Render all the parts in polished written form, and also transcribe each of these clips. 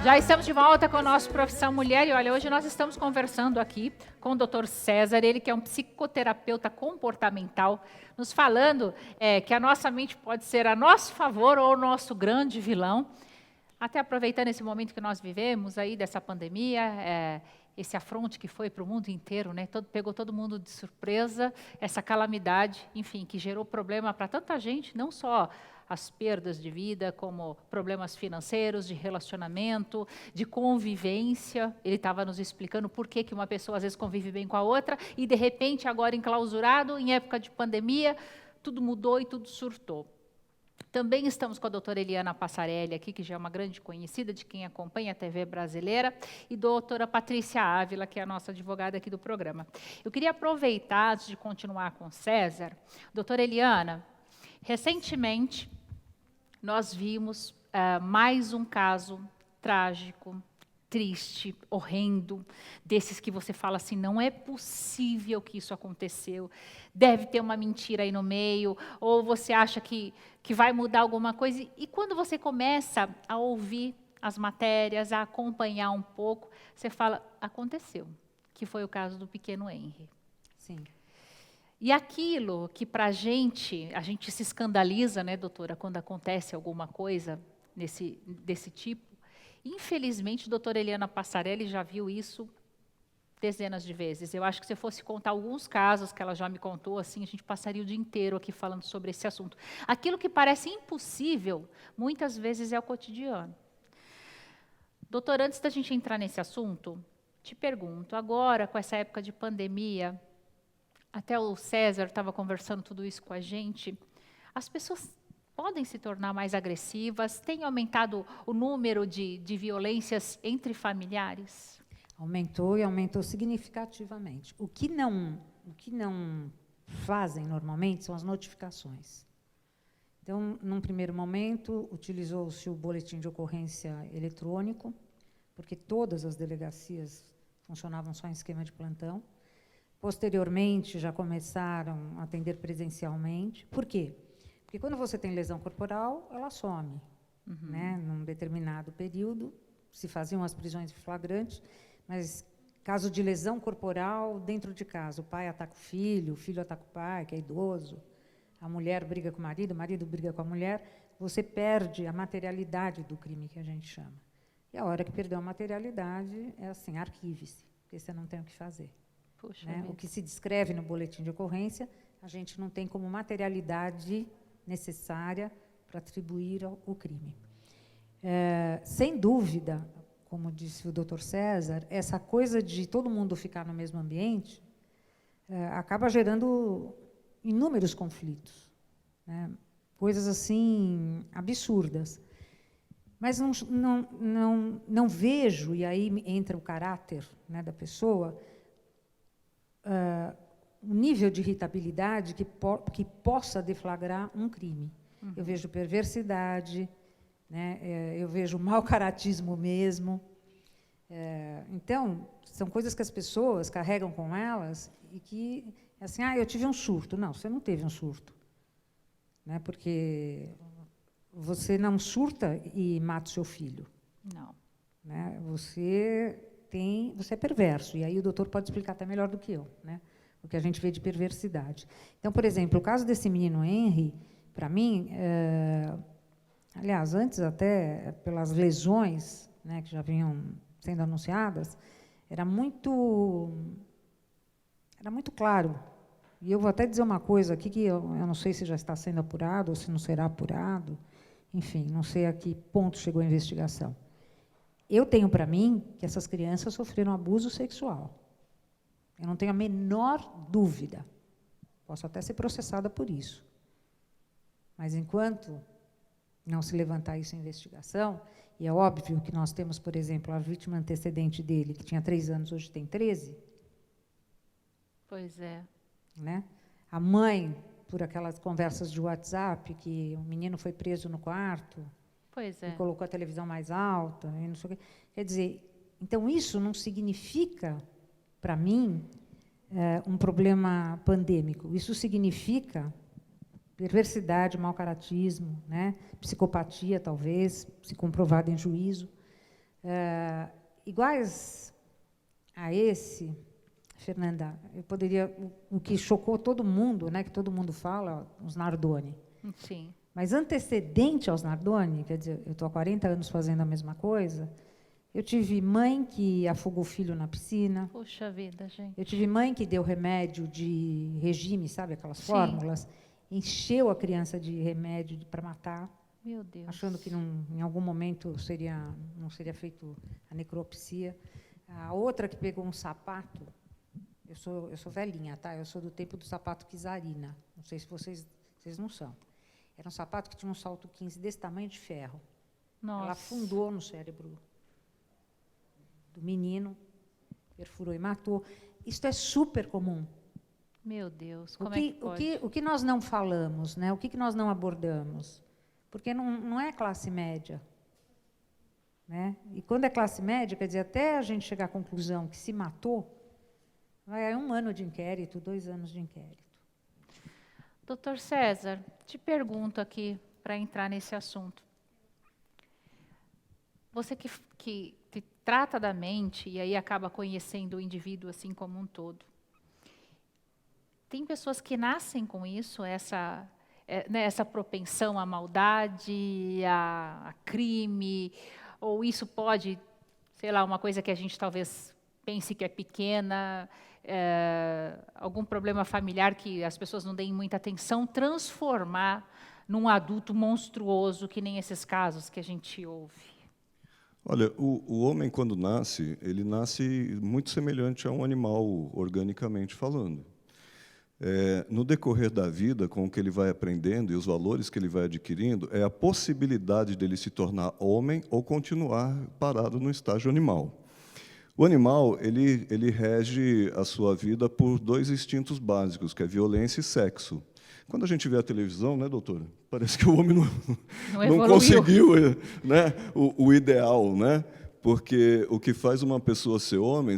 Já estamos de volta com o nosso Profissão Mulher e olha, hoje nós estamos conversando aqui com o Dr. César, ele que é um psicoterapeuta comportamental, nos falando que a nossa mente pode ser a nosso favor ou o nosso grande vilão. Até aproveitando esse momento que nós vivemos aí dessa pandemia, esse afronte que foi para o mundo inteiro, né? Pegou todo mundo de surpresa, essa calamidade, enfim, que gerou problema para tanta gente, não só as perdas de vida, como problemas financeiros, de relacionamento, de convivência. Ele estava nos explicando por que uma pessoa às vezes convive bem com a outra e de repente agora enclausurado, em época de pandemia, tudo mudou e tudo surtou. Também estamos com a doutora Eliana Passarelli aqui, que já é uma grande conhecida de quem acompanha a TV brasileira, e doutora Patrícia Ávila, que é a nossa advogada aqui do programa. Eu queria aproveitar, antes de continuar com o César, doutora Eliana, recentemente nós vimos mais um caso trágico, triste, horrendo, desses que você fala assim, não é possível que isso aconteceu, deve ter uma mentira aí no meio, ou você acha que vai mudar alguma coisa, e quando você começa a ouvir as matérias, a acompanhar um pouco, você fala, aconteceu, que foi o caso do pequeno Henry. Sim. E aquilo que para a gente se escandaliza, né, doutora, quando acontece alguma coisa desse tipo, infelizmente, a doutora Eliana Passarelli já viu isso dezenas de vezes. Eu acho que se eu fosse contar alguns casos que ela já me contou, assim, a gente passaria o dia inteiro aqui falando sobre esse assunto. Aquilo que parece impossível, muitas vezes é o cotidiano. Doutora, antes da gente entrar nesse assunto, te pergunto, agora, com essa época de pandemia, até o César estava conversando tudo isso com a gente, as pessoas podem se tornar mais agressivas? Tem aumentado o número de violências entre familiares? Aumentou e aumentou significativamente. O que não fazem normalmente são as notificações. Então, num primeiro momento, utilizou-se o boletim de ocorrência eletrônico, porque todas as delegacias funcionavam só em esquema de plantão. Posteriormente, já começaram a atender presencialmente. Por quê? Porque quando você tem lesão corporal, ela some. Né? Num determinado período, se faziam as prisões flagrantes, mas caso de lesão corporal dentro de casa, o pai ataca o filho ataca o pai, que é idoso, a mulher briga com o marido briga com a mulher, você perde a materialidade do crime, que a gente chama. E a hora que perdeu a materialidade, é assim, arquive-se, porque você não tem o que fazer. Puxa, né? O que se descreve no boletim de ocorrência, a gente não tem como materialidade necessária para atribuir o crime. Sem dúvida, como disse o doutor César, essa coisa de todo mundo ficar no mesmo ambiente acaba gerando inúmeros conflitos, né? Coisas assim absurdas. Mas não vejo, e aí entra o caráter, né, da pessoa, um nível de irritabilidade que possa deflagrar um crime. Eu vejo perversidade, né? Eu vejo mau caratismo mesmo. Então, são coisas que as pessoas carregam com elas e que, assim, eu tive um surto. Não, você não teve um surto. Né? Porque você não surta e mata o seu filho. Não. Né? Você é perverso, e aí o doutor pode explicar até melhor do que eu, né? O que a gente vê de perversidade. Então, por exemplo, o caso desse menino Henry, para mim, aliás, antes até pelas lesões, né, que já vinham sendo anunciadas, era muito claro. E eu vou até dizer uma coisa aqui, que eu não sei se já está sendo apurado ou se não será apurado, enfim, não sei a que ponto chegou a investigação. Eu tenho para mim que essas crianças sofreram abuso sexual. Eu não tenho a menor dúvida. Posso até ser processada por isso. Mas, enquanto não se levantar isso em investigação, e é óbvio que nós temos, por exemplo, a vítima antecedente dele, que tinha 3 anos, hoje tem 13. Pois é. Né? A mãe, por aquelas conversas de WhatsApp, que o menino foi preso no quarto, pois é, e colocou a televisão mais alta, e não sei o quê. Quer dizer, então isso não significa, para mim, um problema pandêmico. Isso significa perversidade, mau caratismo, né? Psicopatia, talvez, se comprovada em juízo. Iguais a esse, Fernanda, eu poderia, o que chocou todo mundo, né, que todo mundo fala, os Nardoni. Sim. Mas antecedente aos Nardoni, quer dizer, eu estou há 40 anos fazendo a mesma coisa, eu tive mãe que afogou o filho na piscina. Puxa vida, gente. Eu tive mãe que deu remédio de regime, sabe, aquelas fórmulas, encheu a criança de remédio para matar. Meu Deus. Achando que em algum momento não seria feito a necropsia. A outra que pegou um sapato, eu sou velhinha, tá? Eu sou do tempo do sapato Kizarina. Não sei se vocês não são. Era um sapato que tinha um salto 15 desse tamanho de ferro. Nossa. Ela afundou no cérebro do menino, perfurou e matou. Isso é super comum. Meu Deus, como é que pode? O que nós não falamos, né? O que nós não abordamos? Porque não é classe média. Né? E quando é classe média, quer dizer, até a gente chegar à conclusão que se matou, vai 1 ano de inquérito, 2 anos de inquérito. Doutor César, te pergunto aqui, para entrar nesse assunto. Você que trata da mente e aí acaba conhecendo o indivíduo assim como um todo. Tem pessoas que nascem com isso, essa propensão à maldade, a crime, ou isso pode, sei lá, uma coisa que a gente talvez pense que é pequena, algum problema familiar que as pessoas não deem muita atenção, transformar num adulto monstruoso, que nem esses casos que a gente ouve. Olha, o homem, quando nasce, ele nasce muito semelhante a um animal, organicamente falando. No decorrer da vida, com o que ele vai aprendendo e os valores que ele vai adquirindo, é a possibilidade dele se tornar homem ou continuar parado no estágio animal. O animal, ele rege a sua vida por 2 instintos básicos, que é violência e sexo. Quando a gente vê a televisão, né, doutora? Parece que o homem não conseguiu, né, o ideal, né? Porque o que faz uma pessoa ser homem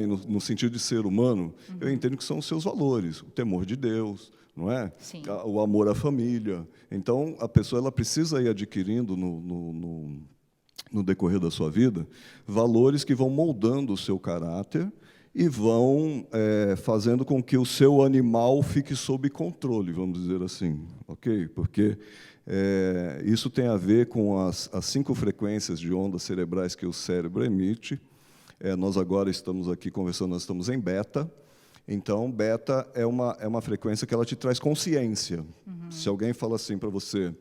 no sentido de ser humano, eu entendo que são os seus valores, o temor de Deus, não é? Sim. O amor à família. Então, a pessoa ela precisa ir adquirindo no decorrer da sua vida valores que vão moldando o seu caráter e vão fazendo com que o seu animal fique sob controle, vamos dizer assim, ok? Porque isso tem a ver com as 5 frequências de ondas cerebrais que o cérebro emite. Nós agora estamos aqui conversando, nós estamos em beta. Então, beta é uma frequência que ela te traz consciência. Se alguém fala assim para você,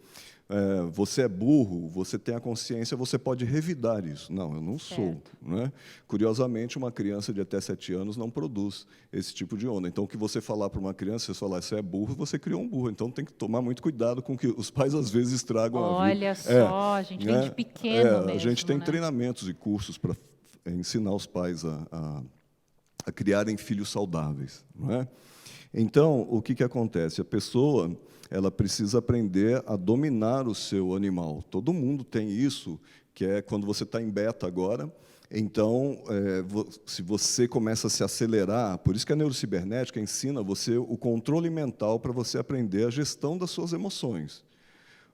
você é burro, você tem a consciência, você pode revidar isso. Não, eu não sou. Né? Curiosamente, uma criança de até 7 anos não produz esse tipo de onda. Então, o que você falar para uma criança, você falar, você é burro, você criou um burro. Então, tem que tomar muito cuidado com que os pais, às vezes, estragam a vida. Olha só, a gente vem de pequeno mesmo. A gente tem né? treinamentos e cursos para ensinar os pais a criarem filhos saudáveis. Não é? Então, o que acontece? A pessoa ela precisa aprender a dominar o seu animal. Todo mundo tem isso, que é quando você está em beta agora. Então, se você começa a se acelerar, por isso que a neurocibernética ensina você o controle mental para você aprender a gestão das suas emoções.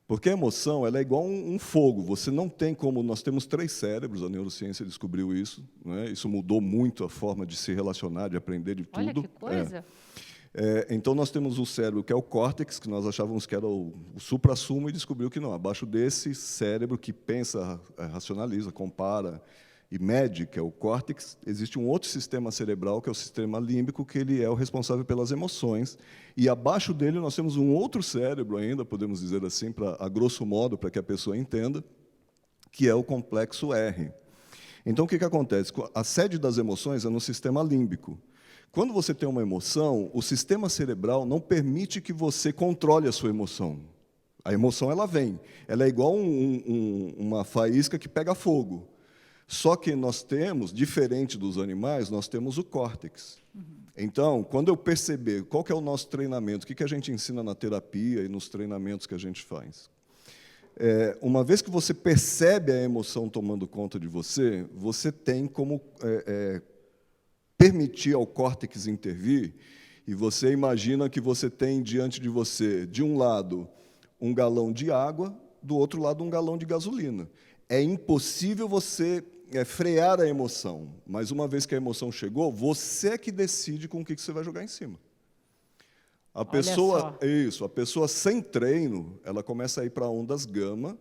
Porque a emoção ela é igual um fogo. Você não tem como... Nós temos 3 cérebros, a neurociência descobriu isso. Né? Isso mudou muito a forma de se relacionar, de aprender de tudo. Olha que coisa! Então, nós temos o cérebro, que é o córtex, que nós achávamos que era o suprassumo, e descobriu que não. Abaixo desse cérebro que pensa, racionaliza, compara e mede, que é o córtex, existe um outro sistema cerebral, que é o sistema límbico, que ele é o responsável pelas emoções. E abaixo dele nós temos um outro cérebro ainda, podemos dizer assim, a grosso modo, para que a pessoa entenda, que é o complexo R. Então, o que acontece? A sede das emoções é no sistema límbico. Quando você tem uma emoção, o sistema cerebral não permite que você controle a sua emoção. A emoção ela vem. Ela é igual uma faísca que pega fogo. Só que nós temos, diferente dos animais, nós temos o córtex. Então, quando eu perceber qual que é o nosso treinamento, o que a gente ensina na terapia e nos treinamentos que a gente faz, uma vez que você percebe a emoção tomando conta de você, você tem como permitir ao córtex intervir, e você imagina que você tem diante de você, de um lado, um galão de água, do outro lado, um galão de gasolina. é impossível você frear a emoção, mas uma vez que a emoção chegou, você é que decide com o que você vai jogar em cima. A pessoa sem treino, ela começa a ir para ondas gama,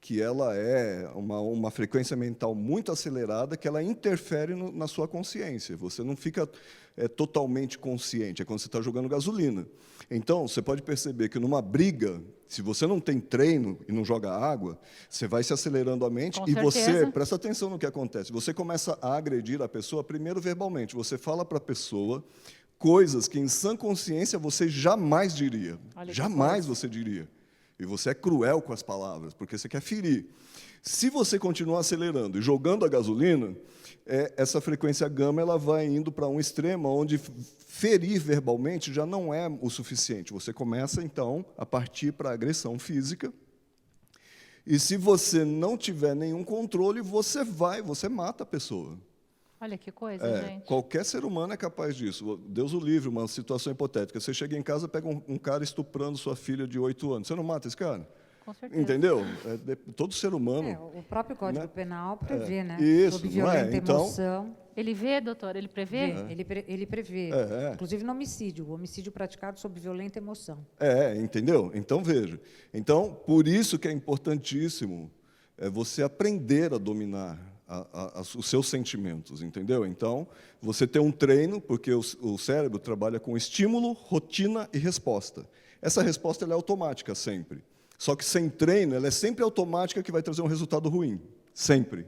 que ela é uma frequência mental muito acelerada, que ela interfere na sua consciência. Você não fica totalmente consciente, é quando você está jogando gasolina. Então, você pode perceber que numa briga, se você não tem treino e não joga água, você vai se acelerando a mente e você, presta atenção no que acontece, você começa a agredir a pessoa, primeiro verbalmente, você fala para a pessoa coisas que em sã consciência você jamais diria, jamais você diria. E você é cruel com as palavras, porque você quer ferir. Se você continuar acelerando e jogando a gasolina, essa frequência gama ela vai indo para um extremo onde ferir verbalmente já não é o suficiente. Você começa, então, a partir para a agressão física. E se você não tiver nenhum controle, você mata a pessoa. Olha que coisa, gente. Qualquer ser humano é capaz disso. Deus o livre, uma situação hipotética. Você chega em casa, pega um cara estuprando sua filha de 8 anos. Você não mata esse cara? Com certeza. Entendeu? Todo ser humano... o próprio Código Penal prevê, né? Isso, Sob violenta então, emoção. Ele vê, doutor? Ele prevê? Ele prevê. Inclusive no homicídio. O homicídio praticado sob violenta emoção. Entendeu? Então, veja. Então, por isso que é importantíssimo você aprender a dominar os seus sentimentos, entendeu? Então, você tem um treino, porque o cérebro trabalha com estímulo, rotina e resposta. Essa resposta ela é automática sempre. Só que sem treino, ela é sempre automática que vai trazer um resultado ruim. Sempre.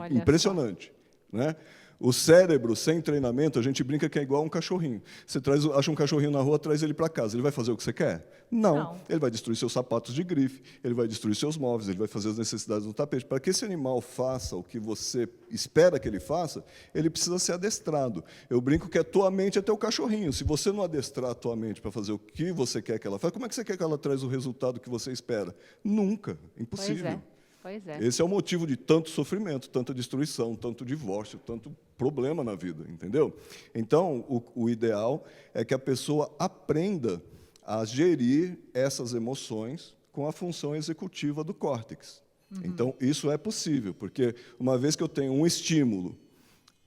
Impressionante. Né? O cérebro, sem treinamento, a gente brinca que é igual um cachorrinho. Você acha um cachorrinho na rua, traz ele para casa. Ele vai fazer o que você quer? Não. Ele vai destruir seus sapatos de grife, ele vai destruir seus móveis, ele vai fazer as necessidades no tapete. Para que esse animal faça o que você espera que ele faça, ele precisa ser adestrado. Eu brinco que a tua mente é teu cachorrinho. Se você não adestrar a tua mente para fazer o que você quer que ela faça, como é que você quer que ela traz o resultado que você espera? Nunca. Impossível. Pois é. Esse é o motivo de tanto sofrimento, tanta destruição, tanto divórcio, tanto problema na vida, entendeu? Então, o ideal é que a pessoa aprenda a gerir essas emoções com a função executiva do córtex. Então, isso é possível, porque uma vez que eu tenho um estímulo,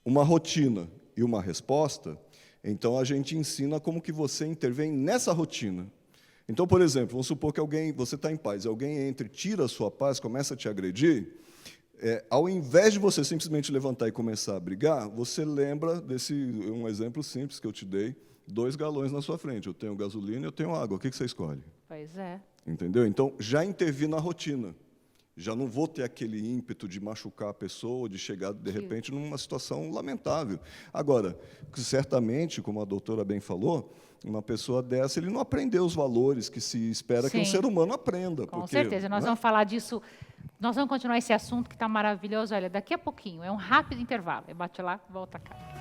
uma rotina e uma resposta, então a gente ensina como que você intervém nessa rotina. Então, por exemplo, vamos supor que você está em paz, alguém entra e tira a sua paz, começa a te agredir, ao invés de você simplesmente levantar e começar a brigar, você lembra um exemplo simples que eu te dei, 2 galões na sua frente, eu tenho gasolina e eu tenho água, o que você escolhe? Pois é. Entendeu? Então, já intervi na rotina. Já não vou ter aquele ímpeto de machucar a pessoa, de chegar, de repente, numa situação lamentável. Agora, certamente, como a doutora bem falou, uma pessoa dessa, ele não aprendeu os valores que se espera que um ser humano aprenda. Com certeza. Nós vamos falar disso, nós vamos continuar esse assunto que está maravilhoso. Olha, daqui a pouquinho, é um rápido intervalo. Bate lá, volta cá.